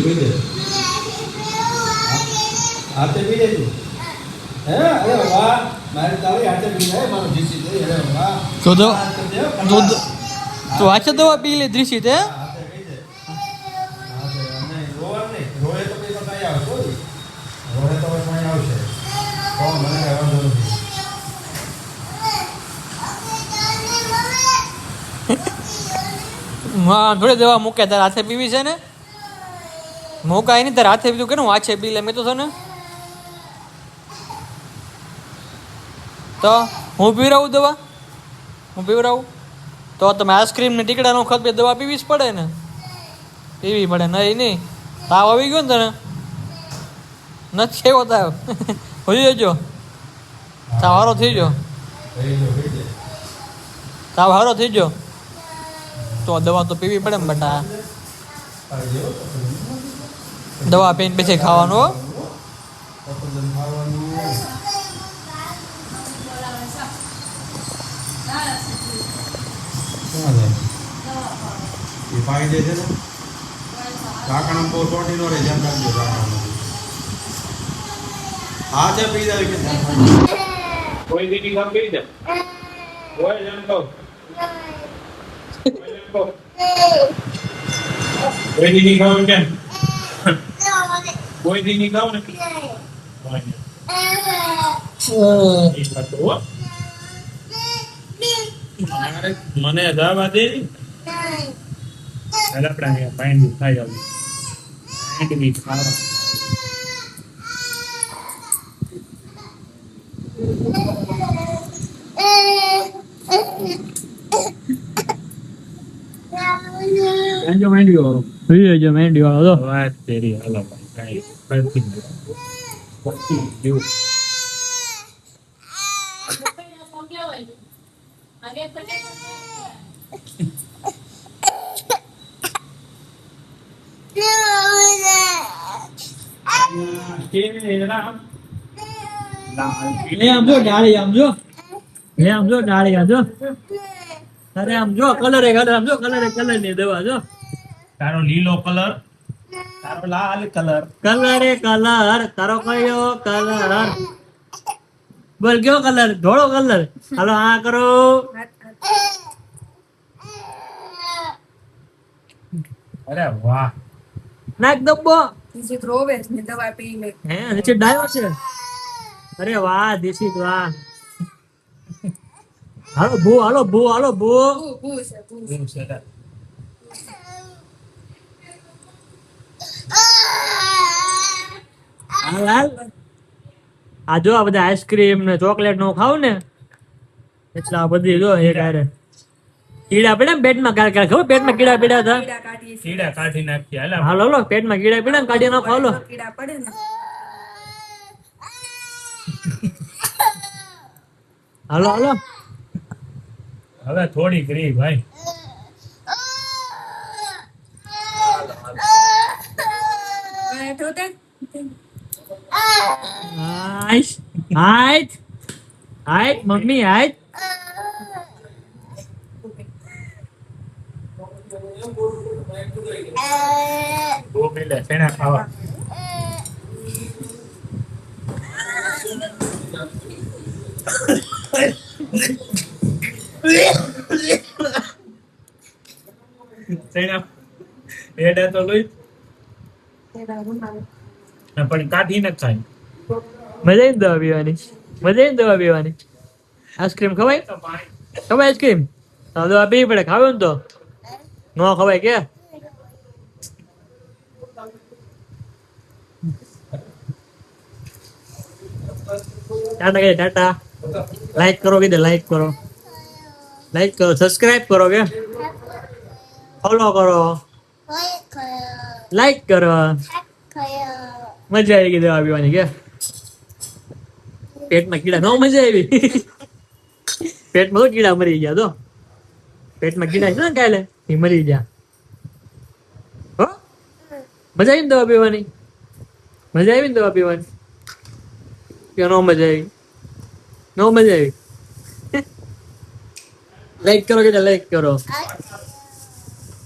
પી દે. હાથે પી દે તું. હે અરે વાહ મારી તાળી હાથે પી જાય મારો જીસી દે. અરે વાહ તો દૂધ તો આછે દવા પી લે દ્રિશી તે હાથે પી દે. હાથે અને રોવા નહીં. રોએ તો કઈ કાંઈ આવશે. રોએ તો કાંઈ આવશે. તો મને કઈ વાંધો નથી. હા થોડી દવા મૂકે તારે હાથે પીવી છે ને મૂકાય નહીં તારે હાથે પીધું કે હું આછે પી લે મેં તો છે ને તો હું પીવડાવું દવા હું પીવડાવું તો તમે આઈસ્ક્રીમ ને ટીકડા નો ખત દવા પીવી જ પડે ને પીવી પડે નહીં નહીં તાવ આવી ગયો ને તને નથી એવો તાવ હોઈ જજો તાવ હારો થઈ ગયો તાવ હારો થઈ ગયો તો દવા તો પીવી પડે ને બેટા દવા પીને પછી ખાવાનું હો પાણી દે છે ને ઢાંકણા બહુ ચોટી નો રહે ધ્યાન રાખજો ઢાંકણા હા છે પી જાય કે કોઈ દીદી કામ કરી દે કોઈ જણ કહો કોઈ દીદી ખાવ કેમ કોઈ દીદી ખાવ ને મને જવા દે આપણે પાણી ખાઈ આવું પાણી ખાવા જો મેંડી વાળો જોઈએ જો મેંડી વાળો તો વાત તેરી હાલો ભાઈ કાઈ ફરતી દેવું આમ જો ડાળી આમ જો આમ જો ડાળી આમ જો અરે આમ જો કલર આમ જો કલર ની દવા જો તારો લીલો કલર તારો લાલ કલર કલર તારો કયો કલર બોલ કયો કલર ધોળો કલર હાલો આ કરો અરે વાહ નાક દબ્બો નીચે રોવે ને દવા પી લે હે નીચે ડાયો છે અરે વાહ દેશી વાહ હાલો ભૂ હાલો ભૂ ભૂ છે એવું છે તાર. હાલ આ જો આ બધા આઈસ્ક્રીમ ને ચોકલેટ નું ખાવ ને એટલે આ બધી જો એક આરે કીડા પડ્યા ને પેટમાં કાઢ ખબર પેટમાં કીડા પડ્યા હતા કીડા કાઢીએ છીએ. કીડા કાઢી નાખી હાલા હાલો હાલો પેટમાં કીડા પડ્યા ને કાઢી નાખો હાલો કીડા પડે ને હાલો હાલો હવે થોડીક રહી ભાઈ બેઠો તે હાઈટ મમ્મી હાઈટ બહુ મિલે શેના ખાવા શેના એડા તો લોઈ પણ કાઢી ન ખાય મજા આવી દવા પીવાની આઈસ્ક્રીમ ખવાય આઈસ્ક્રીમ દવા પીવી પડે ખાવે ને તો ન ખવાય કે ટાટા લાઈક કરો કે લાઈક કરો સબસ્ક્રાઇબ કરો કે ફોલો કરો લાઈક કરો મજા આવી ગઈ દવા પીવાની કે પેટમાં કીડા ન મજા આવી પેટમાં તો કીડા મરી ગયા તો પેટમાં કીડા છે ને કાલે એ મરી ગયા હો મજા આવી ને દવા પીવાની કે નો મજા આવી લાઈક કરો કે લાઈક કરો